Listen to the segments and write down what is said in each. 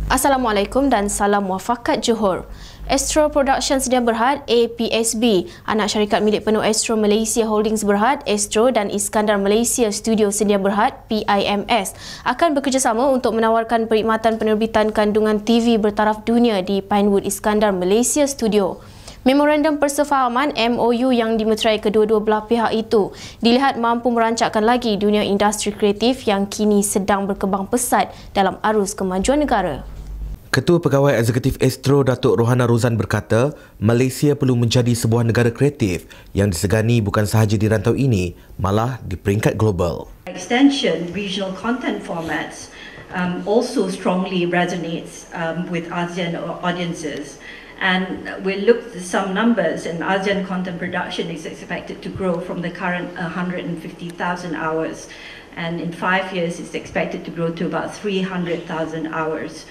Assalamualaikum dan salam muafakat Johor. Astro Production Sedia Berhad APSB, anak syarikat milik penuh Astro Malaysia Holdings Berhad, Astro dan Iskandar Malaysia Studio Sedia Berhad PIMS akan bekerjasama untuk menawarkan perkhidmatan penerbitan kandungan TV bertaraf dunia di Pinewood Iskandar Malaysia Studio. Memorandum Persefahaman MOU yang dimeterai kedua-dua belah pihak itu dilihat mampu merancakkan lagi dunia industri kreatif yang kini sedang berkembang pesat dalam arus kemajuan negara. Ketua Pegawai Eksekutif Astro Datuk Rohana Rozan berkata, Malaysia perlu menjadi sebuah negara kreatif yang disegani bukan sahaja di rantau ini, malah di peringkat global. Extension regional content formats also strongly resonates with ASEAN audiences. And we looked at some numbers, and ASEAN content production is expected to grow from the current 150,000 hours, and in 5 years it's expected to grow to about 300,000 hours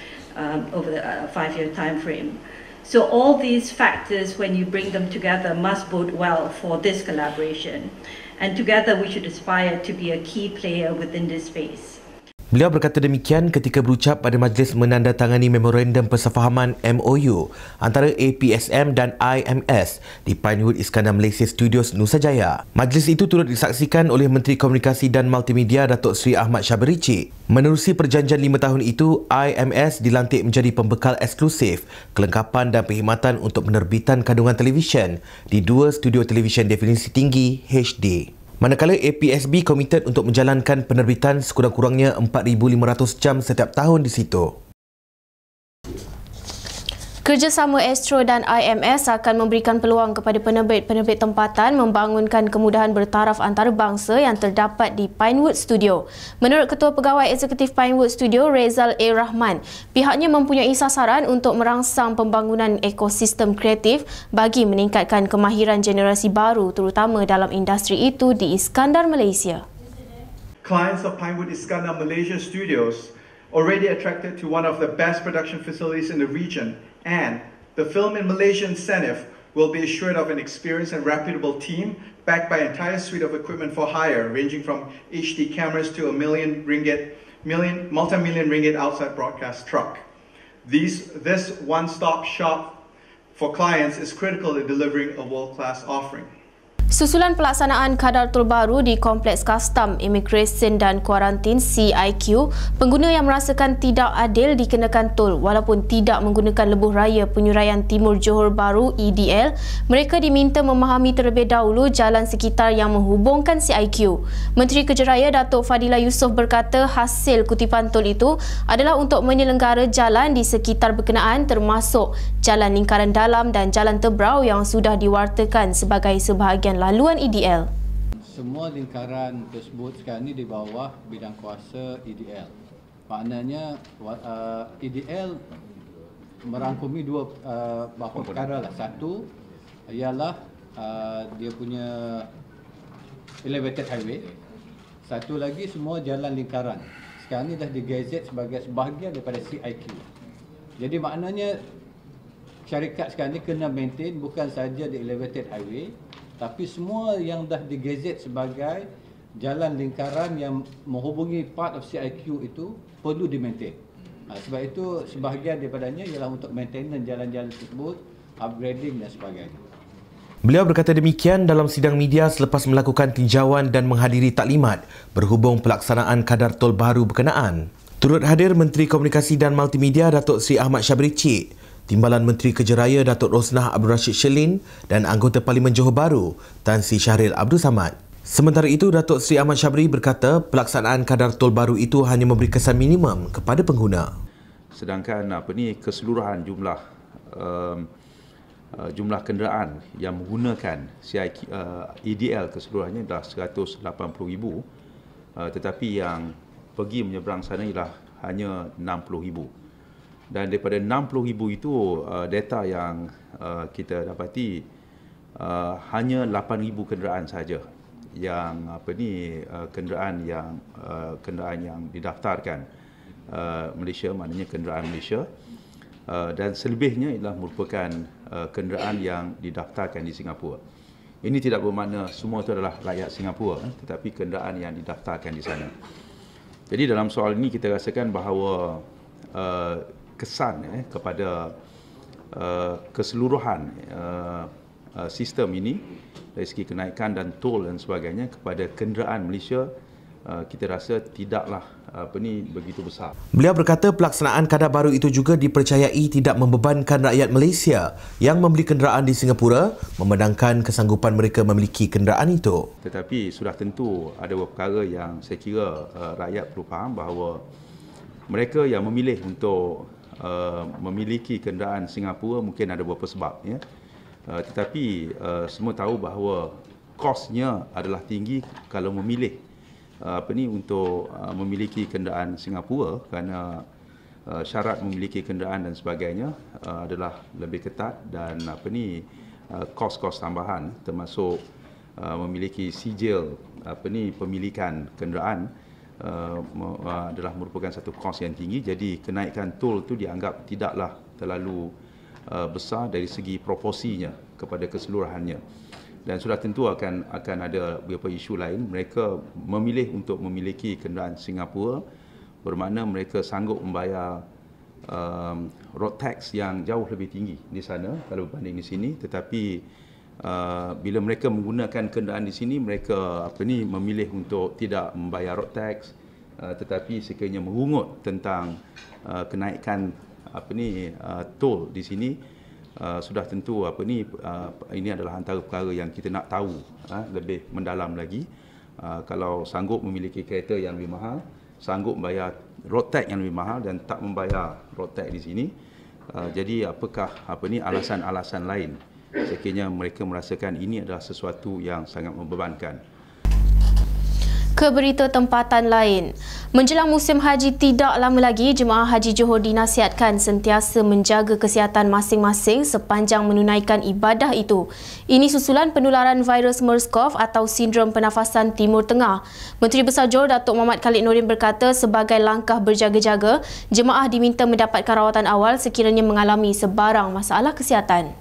over the 5-year time frame. So all these factors, when you bring them together, must bode well for this collaboration, and together we should aspire to be a key player within this space. Beliau berkata demikian ketika berucap pada majlis menandatangani Memorandum Persefahaman MOU antara APSM dan IMS di Pinewood Iskandar Malaysia Studios Nusa Jaya. Majlis itu turut disaksikan oleh Menteri Komunikasi dan Multimedia Datuk Seri Ahmad Syabri. Menerusi perjanjian 5 tahun itu, IMS dilantik menjadi pembekal eksklusif, kelengkapan dan perkhidmatan untuk penerbitan kandungan televisyen di 2 studio televisyen definisi tinggi HD. Manakala APSB komited untuk menjalankan penerbitan sekurang-kurangnya 4,500 jam setiap tahun di situ. Kerjasama Astro dan IMS akan memberikan peluang kepada penerbit-penerbit tempatan membangunkan kemudahan bertaraf antarabangsa yang terdapat di Pinewood Studio. Menurut Ketua Pegawai Eksekutif Pinewood Studio, Rezal A. Rahman, pihaknya mempunyai sasaran untuk merangsang pembangunan ekosistem kreatif bagi meningkatkan kemahiran generasi baru terutama dalam industri itu di Iskandar, Malaysia. Clients of Pinewood Iskandar Malaysia Studios already attracted to one of the best production facilities in the region, and the Film in Malaysia incentive will be assured of an experienced and reputable team backed by an entire suite of equipment for hire ranging from HD cameras to a multi-million ringgit outside broadcast truck. This one-stop shop for clients is critical in delivering a world-class offering. Susulan pelaksanaan kadar tol baru di Kompleks Kastam, Immigration dan Kuarantin CIQ, pengguna yang merasakan tidak adil dikenakan tol walaupun tidak menggunakan lebuh raya penyuraian Timur Johor Bahru EDL, mereka diminta memahami terlebih dahulu jalan sekitar yang menghubungkan CIQ. Menteri Kejaraya Datuk Fadilah Yusof berkata hasil kutipan tol itu adalah untuk menyelenggara jalan di sekitar berkenaan termasuk jalan lingkaran dalam dan jalan tebrau yang sudah diwartakan sebagai sebahagian laluan EDL. Semua lingkaran tersebut sekarang ini di bawah bidang kuasa EDL. Maknanya EDL merangkumi dua perkara lah. Satu ialah dia punya elevated highway. Satu lagi semua jalan lingkaran. Sekarang ini dah digazet sebagai sebahagian daripada CIQ. Jadi maknanya syarikat sekarang ini kena maintain bukan saja di elevated highway, tapi semua yang dah digazet sebagai jalan lingkaran yang menghubungi part of CIQ itu perlu di-maintain. Sebab itu sebahagian daripadanya ialah untuk maintenance jalan-jalan tersebut, upgrading dan sebagainya. Beliau berkata demikian dalam sidang media selepas melakukan tinjauan dan menghadiri taklimat berhubung pelaksanaan kadar tol baru berkenaan. Turut hadir Menteri Komunikasi dan Multimedia Datuk Seri Ahmad Syabri, Timbalan Menteri Kejaraya Datuk Rosnah Abdul Rashid Shelin dan Anggota Parlimen Johor Bahru Tan Sri Syahril Abdul Samad. Sementara itu, Datuk Seri Ahmad Syabri berkata pelaksanaan kadar tol baru itu hanya memberi kesan minimum kepada pengguna. Sedangkan keseluruhan jumlah kenderaan yang menggunakan CIQ, EDL keseluruhannya adalah 180,000, tetapi yang pergi menyeberang sana ialah hanya 60,000. Dan daripada 60,000 itu data yang kita dapati hanya 8,000 kenderaan saja yang kenderaan yang didaftarkan Malaysia, maknanya kenderaan Malaysia, dan selebihnya ialah merupakan kenderaan yang didaftarkan di Singapura. Ini tidak bermakna semua itu adalah rakyat Singapura, tetapi kenderaan yang didaftarkan di sana. Jadi dalam soal ini kita rasakan bahawa kesan kepada keseluruhan sistem ini dari segi kenaikan dan tol dan sebagainya kepada kenderaan Malaysia, kita rasa tidaklah begitu besar. Beliau berkata pelaksanaan kadar baru itu juga dipercayai tidak membebankan rakyat Malaysia yang membeli kenderaan di Singapura memandangkan kesanggupan mereka memiliki kenderaan itu. Tetapi sudah tentu ada beberapa perkara yang saya kira rakyat perlu faham bahawa mereka yang memilih untuk memiliki kenderaan Singapura mungkin ada beberapa sebab, ya. Tetapi semua tahu bahawa kosnya adalah tinggi kalau memilih untuk memiliki kenderaan Singapura, kerana syarat memiliki kenderaan dan sebagainya adalah lebih ketat, dan kos-kos tambahan termasuk memiliki sijil pemilikan kenderaan adalah merupakan satu kos yang tinggi. Jadi kenaikan tol itu dianggap tidaklah terlalu besar dari segi proporsinya kepada keseluruhannya. Dan sudah tentu akan ada beberapa isu lain. Mereka memilih untuk memiliki kenderaan Singapura bermakna mereka sanggup membayar road tax yang jauh lebih tinggi di sana kalau berbanding di sini. Tetapi bila mereka menggunakan kenderaan di sini, mereka memilih untuk tidak membayar road tax, tetapi sekiranya mengungut tentang kenaikan tol di sini, sudah tentu ini adalah antara perkara yang kita nak tahu lebih mendalam lagi. Kalau sanggup memiliki kereta yang lebih mahal, sanggup membayar road tax yang lebih mahal dan tak membayar road tax di sini, jadi apakah alasan-alasan lain sekiranya mereka merasakan ini adalah sesuatu yang sangat membebankan. Ke berita tempatan lain. Menjelang musim haji tidak lama lagi, jemaah haji Johor dinasihatkan sentiasa menjaga kesihatan masing-masing sepanjang menunaikan ibadah itu. Ini susulan penularan virus MERS-CoV atau sindrom pernafasan Timur Tengah. Menteri Besar Johor Datuk Muhammad Khalid Nordin berkata sebagai langkah berjaga-jaga, jemaah diminta mendapatkan rawatan awal sekiranya mengalami sebarang masalah kesihatan.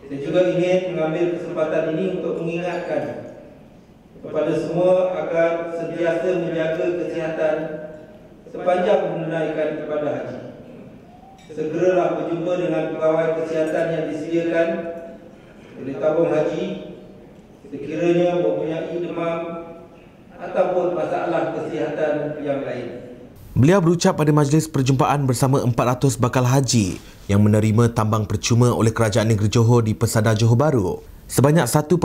Saya juga ingin mengambil kesempatan ini untuk mengingatkan kepada semua agar sentiasa menjaga kesihatan sepanjang menunaikan ibadah haji. Segeralah berjumpa dengan pegawai kesihatan yang disediakan oleh tabung haji sekiranya mempunyai demam ataupun masalah kesihatan yang lain. Beliau berucap pada majlis perjumpaan bersama 400 bakal haji yang menerima tambang percuma oleh Kerajaan Negeri Johor di Pesada Johor Bahru. Sebanyak 1.8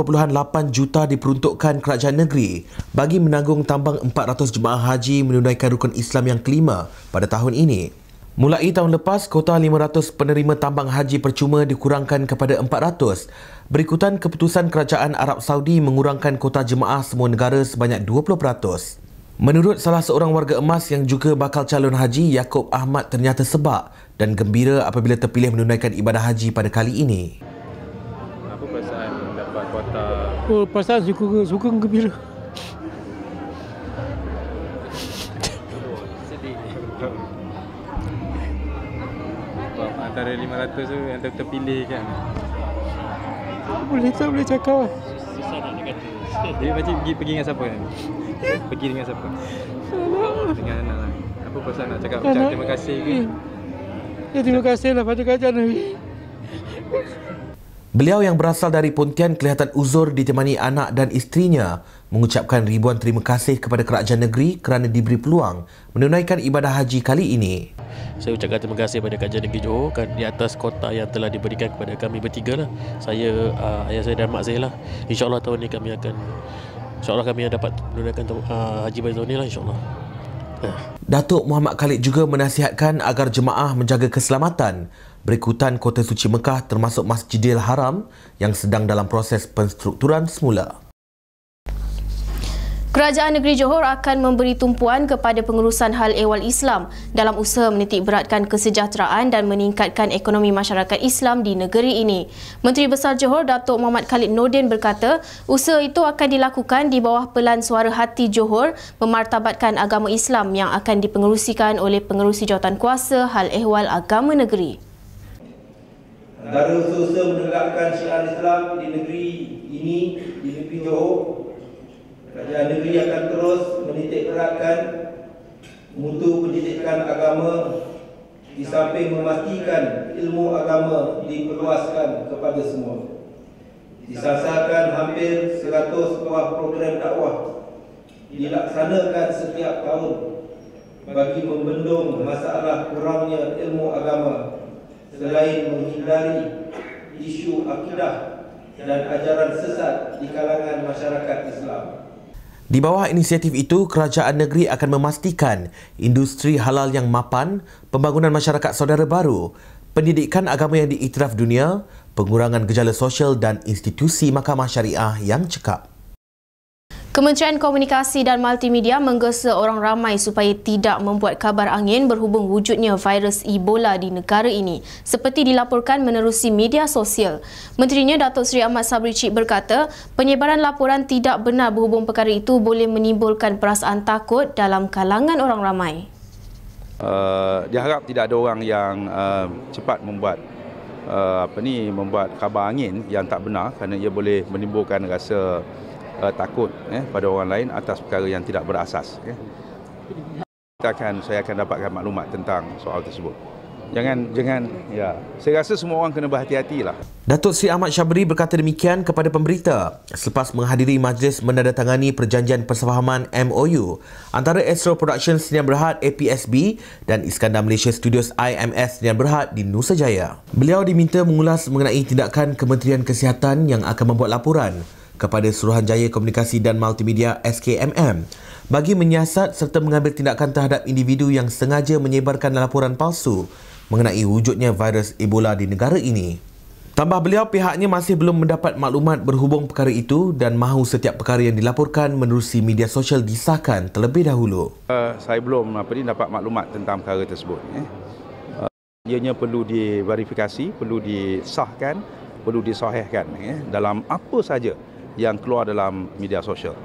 juta diperuntukkan kerajaan negeri bagi menanggung tambang 400 jemaah haji menunaikan rukun Islam yang kelima pada tahun ini. Mulai tahun lepas, kota 500 penerima tambang haji percuma dikurangkan kepada 400 berikutan keputusan Kerajaan Arab Saudi mengurangkan kota jemaah semua negara sebanyak 20%. Menurut salah seorang warga emas yang juga bakal calon haji, Yaakob Ahmad ternyata sebab dan gembira apabila terpilih menunaikan ibadah haji pada kali ini. Apa perasaan mendapat kuota? Oh, perasaan suka gembira. Sedih. Antara 500 tu yang terpilih kan. Tak boleh cakap. Susah nak kata. Dia macam pergi dengan siapa kan? Pergi dengan siapa? Dengan anak lah. Apa perasaan nak cakap terima kasih ke? Ya, terima kasihlah pada kerajaan ni. Beliau yang berasal dari Pontian kelihatan uzur ditemani anak dan isterinya mengucapkan ribuan terima kasih kepada kerajaan negeri kerana diberi peluang menunaikan ibadah haji kali ini. Saya ucapkan terima kasih kepada kerajaan negeri Johor di atas kota yang telah diberikan kepada kami bertiga lah. Saya, ayah saya dan mak saya lah. InsyaAllah tahun ini kami akan dapat menunaikan haji pada tahun ini lah, insyaAllah. Datuk Muhammad Khalid juga menasihatkan agar jemaah menjaga keselamatan berikutan Kota Suci Mekah termasuk Masjidil Haram yang sedang dalam proses penstrukturan semula. Kerajaan Negeri Johor akan memberi tumpuan kepada pengurusan hal ehwal Islam dalam usaha menitik beratkan kesejahteraan dan meningkatkan ekonomi masyarakat Islam di negeri ini. Menteri Besar Johor Datuk Muhammad Khalid Nordin berkata, usaha itu akan dilakukan di bawah Pelan Suara Hati Johor memartabatkan agama Islam yang akan dipengerusikan oleh Pengerusi Jawatankuasa Hal Ehwal Agama Negeri. Antara usaha menegakkan syiar Islam di negeri ini, di negeri Johor, kerajaan negeri akan terus menitik beratkan mutu pendidikan agama di samping memastikan ilmu agama diperluaskan kepada semua. Disasarkan hampir 100 buah program dakwah dilaksanakan setiap tahun bagi membendung masalah kurangnya ilmu agama selain menghindari isu akidah dan ajaran sesat di kalangan masyarakat Islam. Di bawah inisiatif itu, kerajaan negeri akan memastikan industri halal yang mapan, pembangunan masyarakat saudara baru, pendidikan agama yang diiktiraf dunia, pengurangan gejala sosial dan institusi mahkamah syariah yang cekap. Kementerian Komunikasi dan Multimedia menggesa orang ramai supaya tidak membuat kabar angin berhubung wujudnya virus Ebola di negara ini, seperti dilaporkan menerusi media sosial. Menterinya Datuk Seri Ahmad Sabri Cik berkata, penyebaran laporan tidak benar berhubung perkara itu boleh menimbulkan perasaan takut dalam kalangan orang ramai. Diharap tidak ada orang yang cepat membuat membuat kabar angin yang tak benar kerana ia boleh menimbulkan rasa takut pada orang lain atas perkara yang tidak berasas. Saya akan dapatkan maklumat tentang soal tersebut. Jangan ya. Saya rasa semua orang kena berhati-hatilah. Datuk Seri Ahmad Syabri berkata demikian kepada pemberita selepas menghadiri majlis menandatangani perjanjian persefahaman MOU antara Astro Production Sdn Bhd APSB dan Iskandar Malaysia Studios IMS Sdn Bhd di Nusa Jaya. Beliau diminta mengulas mengenai tindakan Kementerian Kesihatan yang akan membuat laporan kepada Suruhanjaya Komunikasi dan Multimedia SKMM bagi menyiasat serta mengambil tindakan terhadap individu yang sengaja menyebarkan laporan palsu mengenai wujudnya virus Ebola di negara ini. Tambah beliau, pihaknya masih belum mendapat maklumat berhubung perkara itu dan mahu setiap perkara yang dilaporkan menerusi media sosial disahkan terlebih dahulu. Saya belum dapat maklumat tentang perkara tersebut. Ianya perlu diverifikasi, perlu disahkan, perlu disahihkan dalam apa saja yang keluar dalam media sosial.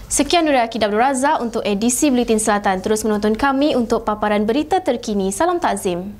Sekian dari Akid Abdul Razak untuk edisi Buletin Selatan. Terus menonton kami untuk paparan berita terkini. Salam takzim.